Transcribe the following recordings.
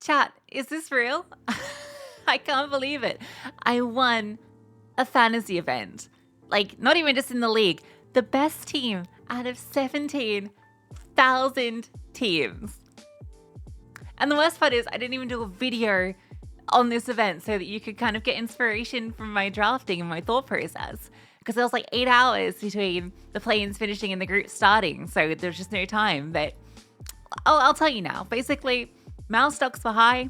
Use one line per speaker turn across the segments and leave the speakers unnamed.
Chat, is this real? I can't believe it. I won a fantasy event. Like, not even just in the league. The best team out of 17,000 teams. And the worst part is I didn't even do a video on this event so that you could kind of get inspiration from my drafting and my thought process. Because there was like 8 hours between the play-ins finishing and the group starting. So there's just no time. But I'll tell you now. Basically, Mal's stocks were high.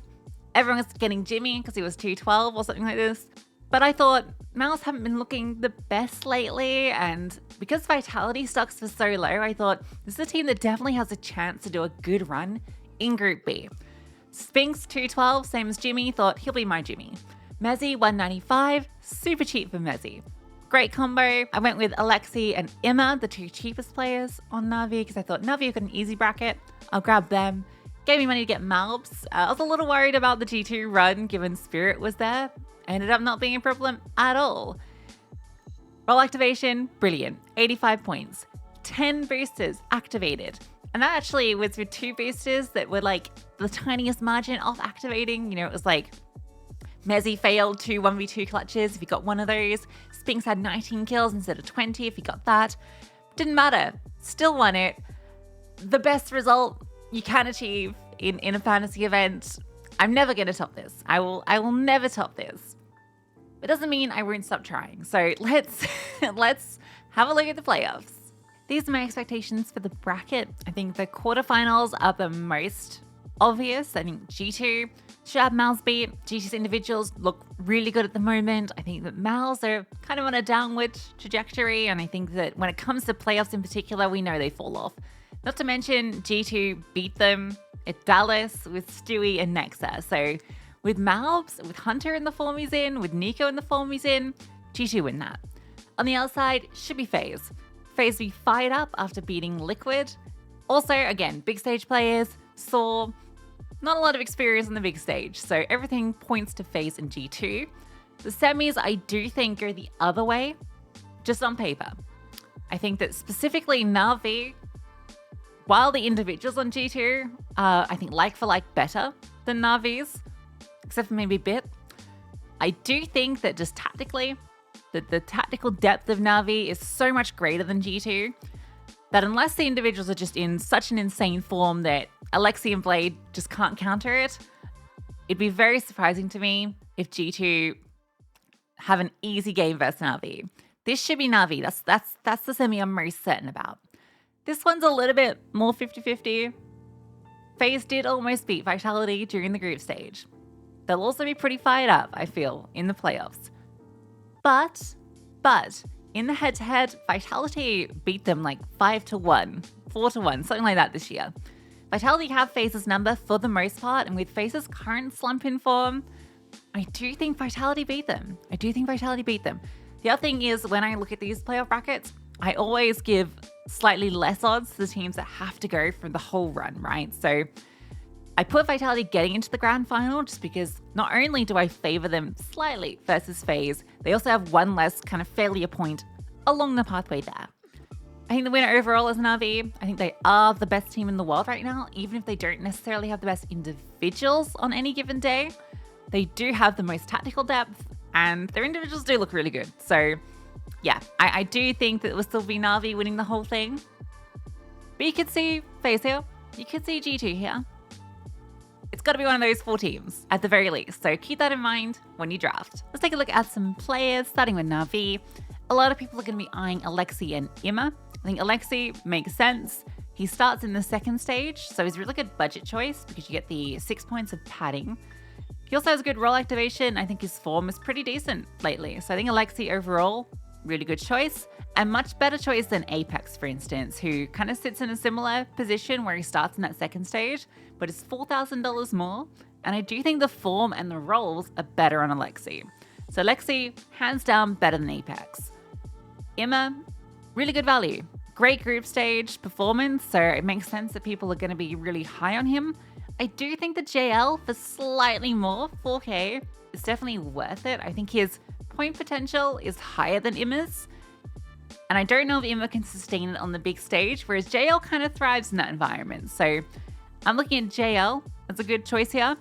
Everyone was getting Jimmy because he was 212 or something like this. But I thought Mal's haven't been looking the best lately. And because Vitality stocks were so low, I thought this is a team that definitely has a chance to do a good run in Group B. Spinks 212, same as Jimmy, thought he'll be my Jimmy. Mezzy 195, super cheap for Mezzy. Great combo. I went with Alexi and Emma, the two cheapest players on Na'Vi, because I thought Na'Vi got an easy bracket. I'll grab them. Gave me money to get Malbs. I was a little worried about the G2 run given Spirit was there. Ended up not being a problem at all. Roll activation, brilliant. 85 points. 10 boosters activated. And that actually was with 2 boosters that were like the tiniest margin off activating. You know, it was like Mezzy failed 2 1v2 clutches if he got one of those. Spinks had 19 kills instead of 20 if he got that. Didn't matter. Still won it. The best result you can achieve in a fantasy event. I'm never going to top this. I will never top this. It doesn't mean I won't stop trying. So let's have a look at the playoffs. These are my expectations for the bracket. I think the quarterfinals are the most obvious. I think G2 should have Mal's beat. G2's individuals look really good at the moment. I think that Mal's are kind of on a downward trajectory. And I think that when it comes to playoffs in particular, we know they fall off. Not to mention G2 beat them at Dallas with Stewie and Nexa. So with Malbs, with Hunter in the form he's in, with Nico in the form he's in, G2 win that. On the outside, should be FaZe. FaZe be fired up after beating Liquid. Also, again, big stage players, saw not a lot of experience on the big stage, so everything points to FaZe and G2. The semis, I do think, go the other way, just on paper. I think that specifically Na'Vi, while the individuals on G2 are, I think, like for like better than Na'Vi's, except for maybe Bit, I do think that just tactically, that the tactical depth of Na'Vi is so much greater than G2 that unless the individuals are just in such an insane form that Alexi and Blade just can't counter it, it'd be very surprising to me if G2 have an easy game versus Na'Vi. This should be Na'Vi. That's the semi I'm most certain about. This one's a little bit more 50-50. FaZe did almost beat Vitality during the group stage. They'll also be pretty fired up, I feel, in the playoffs. But in the head-to-head, Vitality beat them like 5-1, 4-1, something like that this year. Vitality have FaZe's number for the most part, and with FaZe's current slump in form, I do think Vitality beat them. The other thing is, when I look at these playoff brackets, I always give slightly less odds to the teams that have to go for the whole run, right? So I put Vitality getting into the grand final just because not only do I favor them slightly versus FaZe, they also have one less kind of failure point along the pathway there. I think the winner overall is Na'Vi. I think they are the best team in the world right now, even if they don't necessarily have the best individuals on any given day. They do have the most tactical depth, and their individuals do look really good. So yeah, I do think that it will still be Na'Vi winning the whole thing. But you could see FaZe here. You could see G2 here. It's got to be one of those 4 teams, at the very least. So keep that in mind when you draft. Let's take a look at some players, starting with Na'Vi. A lot of people are going to be eyeing Alexi and Emma. I think Alexi makes sense. He starts in the second stage, so he's a really good budget choice because you get the 6 points of padding. He also has a good role activation. I think his form is pretty decent lately. So I think Alexi overall, really good choice. And much better choice than Apex, for instance, who kind of sits in a similar position where he starts in that second stage, but is $4,000 more. And I do think the form and the roles are better on Alexi. So Alexi, hands down, better than Apex. Emma, really good value. Great group stage performance, so it makes sense that people are going to be really high on him. I do think the JL for slightly more, 4K, is definitely worth it. I think his point potential is higher than Emma's. And I don't know if Emma can sustain it on the big stage, whereas JL kind of thrives in that environment. So I'm looking at JL as a good choice here.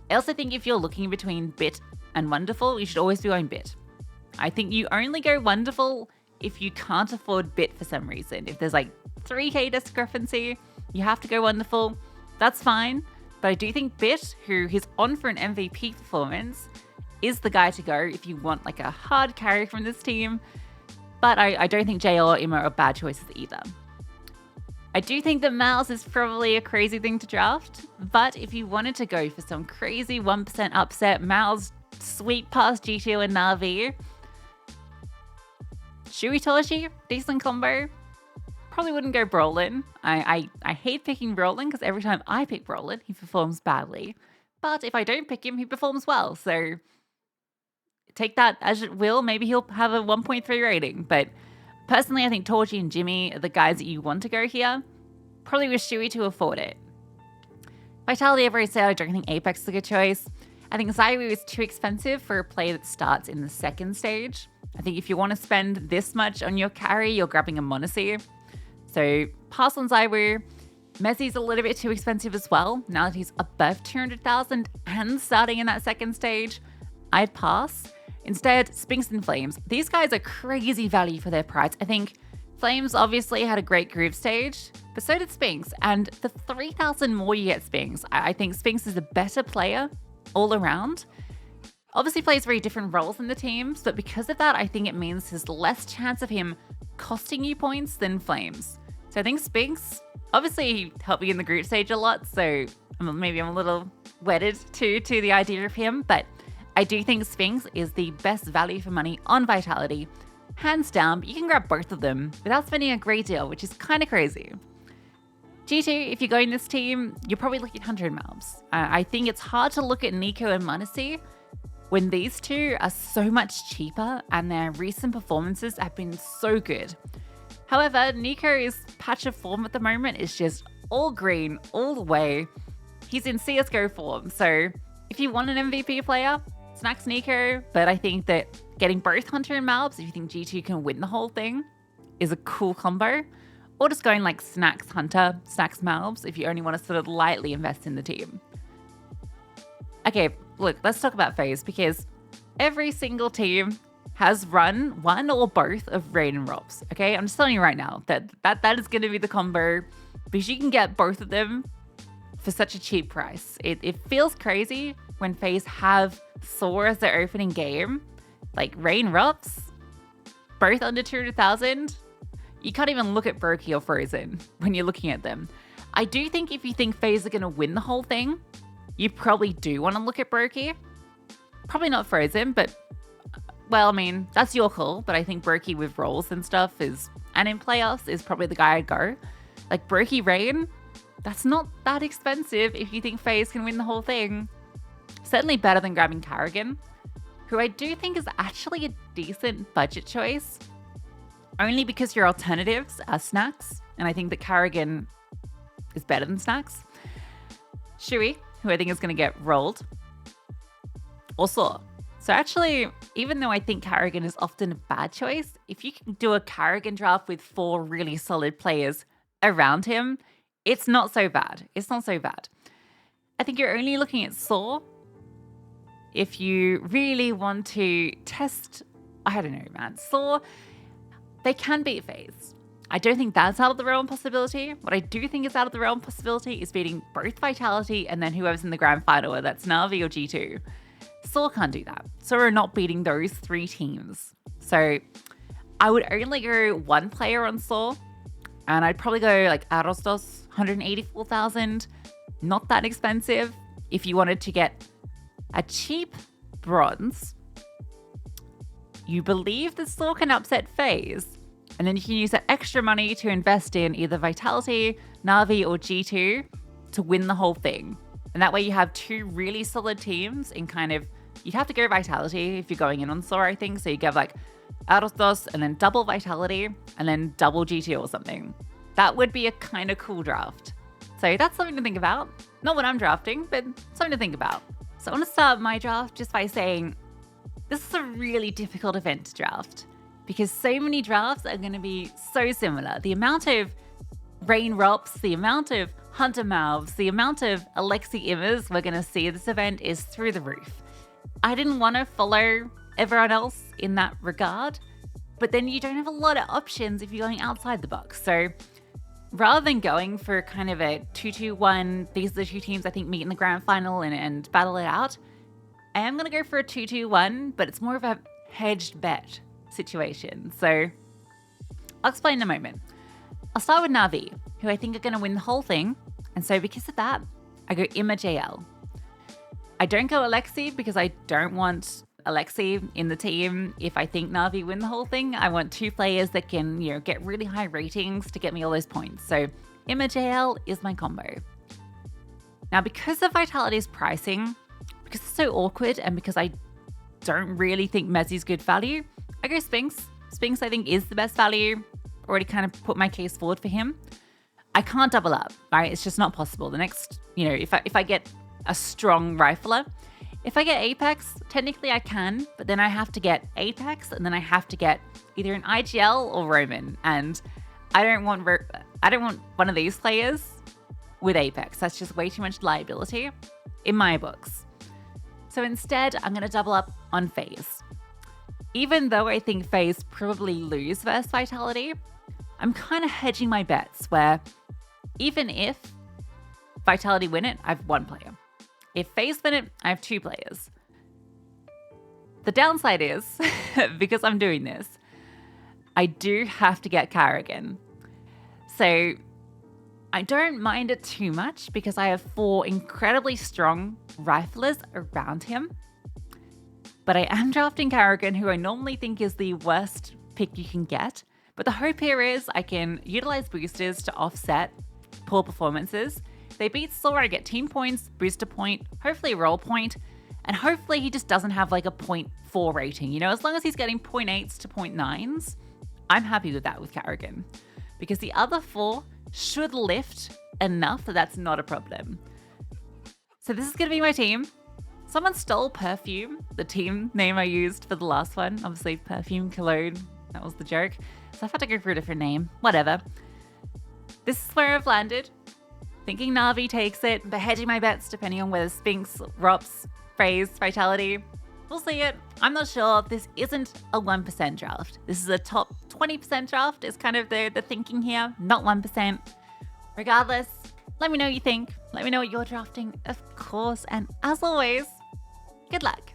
I also think if you're looking between Bit and Wonderful, you should always be going Bit. I think you only go Wonderful if you can't afford Bit for some reason. If there's like 3k discrepancy, you have to go Wonderful. That's fine. But I do think Bit, who is on for an MVP performance, is the guy to go if you want like a hard carry from this team. But I don't think JL or Immo are bad choices either. I do think that Miles is probably a crazy thing to draft, but if you wanted to go for some crazy 1% upset, Miles sweep past G2 and Na'Vi, Shui Toshi, decent combo. Probably wouldn't go Brolin. I hate picking Brolin because every time I pick Brolin, he performs badly. But if I don't pick him, he performs well. So take that as it will. Maybe he'll have a 1.3 rating. But personally, I think Torchi and Jimmy are the guys that you want to go here. Probably with Shui to afford it. Vitality, I've already said I don't think Apex is a good choice. I think Zywoo is too expensive for a play that starts in the second stage. I think if you want to spend this much on your carry, you're grabbing a Monacy. So pass on Zywoo. Messi's a little bit too expensive as well. Now that he's above 200,000 and starting in that second stage, I'd pass. Instead, Spinks and Flames. These guys are crazy value for their price. I think Flames obviously had a great group stage, but so did Spinks. And for 3,000 more you get Spinks. I think Spinks is a better player all around. Obviously plays very different roles in the teams, but because of that, I think it means there's less chance of him costing you points than Flames. So I think Spinks, obviously he helped me in the group stage a lot, so maybe I'm a little wedded to the idea of him, but I do think Spinks is the best value for money on Vitality. Hands down, but you can grab both of them without spending a great deal, which is kind of crazy. G2, if you're going this team, you're probably looking at 100 Malbs. I think it's hard to look at Nico and Monacy when these two are so much cheaper and their recent performances have been so good. However, Nico's patch of form at the moment is just all green, all the way. He's in CSGO form, so if you want an MVP player, Snacks Nico, but I think that getting both Hunter and Malbs, if you think G2 can win the whole thing, is a cool combo. Or just going like Snacks Hunter, Snacks Malbs, if you only want to sort of lightly invest in the team. Okay, look, let's talk about FaZe, because every single team has run one or both of Rain and Robs, okay? I'm just telling you right now that is going to be the combo, because you can get both of them for such a cheap price. It feels crazy when FaZe have Soar as their opening game, like Rain Robs, both under 200,000. You can't even look at Brokey or Frozen when you're looking at them. I do think if you think FaZe are going to win the whole thing, you probably do want to look at Brokey. Probably not Frozen, but, well, I mean, that's your call. But I think Brokey with roles and stuff is, and in playoffs, is probably the guy I'd go. Like Brokey Rain, that's not that expensive if you think FaZe can win the whole thing. Certainly better than grabbing Karrigan, who I do think is actually a decent budget choice, only because your alternatives are Snacks, and I think that Karrigan is better than Snacks. Shui, who I think is going to get rolled, or Saw. So actually, even though I think Karrigan is often a bad choice, if you can do a Karrigan draft with 4 really solid players around him, it's not so bad. It's not so bad. I think you're only looking at Saw if you really want to test, I don't know, man. Saw, they can beat FaZe. I don't think that's out of the realm possibility. What I do think is out of the realm possibility is beating both Vitality and then whoever's in the grand final, whether that's Na'Vi or G2. Saw can't do that. So we're not beating those 3 teams. So I would only go one player on Saw, and I'd probably go like Arostos, 184,000. Not that expensive. If you wanted to get a cheap bronze, you believe that Saw can upset FaZe, and then you can use that extra money to invest in either Vitality, Na'Vi, or G2 to win the whole thing. And that way you have 2 really solid teams in kind of, you'd have to go Vitality if you're going in on Saw, I think. So you get like Arostos and then double Vitality and then double G2 or something. That would be a kind of cool draft. So that's something to think about. Not what I'm drafting, but something to think about. So I want to start my draft just by saying this is a really difficult event to draft because so many drafts are going to be so similar. The amount of Rain Rops, the amount of Hunter Mouths, the amount of Alexi Immers we're going to see this event is through the roof. I didn't want to follow everyone else in that regard, but then you don't have a lot of options if you're going outside the box. So rather than going for kind of a 2-2-1, these are the two teams I think meet in the grand final and battle it out, I am going to go for a 2-2-1, but it's more of a hedged bet situation. So I'll explain in a moment. I'll start with Na'Vi, who I think are going to win the whole thing. And so because of that, I go Imma JL. I don't go Alexi because I don't want Alexi in the team. If I think Na'Vi win the whole thing, I want two players that can, get really high ratings to get me all those points. So Imma JL is my combo. Now, because of Vitality's pricing, because it's so awkward and because I don't really think Mezzi's good value, I go Spinks. Spinks, I think, is the best value. Already kind of put my case forward for him. I can't double up, right? It's just not possible. The next, if I get a strong rifler, if I get Apex, technically I can, but then I have to get Apex and then I have to get either an IGL or Roman. And I don't want one of these players with Apex. That's just way too much liability in my books. So instead, I'm going to double up on FaZe. Even though I think FaZe probably lose versus Vitality, I'm kind of hedging my bets where even if Vitality win it, I have one player. If FaZe win it, I have two players. The downside is, because I'm doing this, I do have to get Carrigan. So I don't mind it too much because I have 4 incredibly strong riflers around him. But I am drafting Carrigan, who I normally think is the worst pick you can get. But the hope here is I can utilize boosters to offset poor performances. They beat Soar, I get team points, booster point, hopefully a roll point, and hopefully he just doesn't have like a 0.4 rating. As long as he's getting 0.8s to 0.9s, I'm happy with that with Carrigan. Because the other 4 should lift enough that that's not a problem. So this is going to be my team. Someone stole Perfume, the team name I used for the last one. Obviously, Perfume, Cologne, that was the joke. So I've had to go for a different name. Whatever. This is where I've landed. Thinking Na'Vi takes it, but hedging my bets depending on whether Spinks, Rops, FaZe, Vitality. We'll see it. I'm not sure. This isn't a 1% draft. This is a top 20% draft is kind of the thinking here, not 1%. Regardless, let me know what you think. Let me know what you're drafting, of course. And as always, good luck.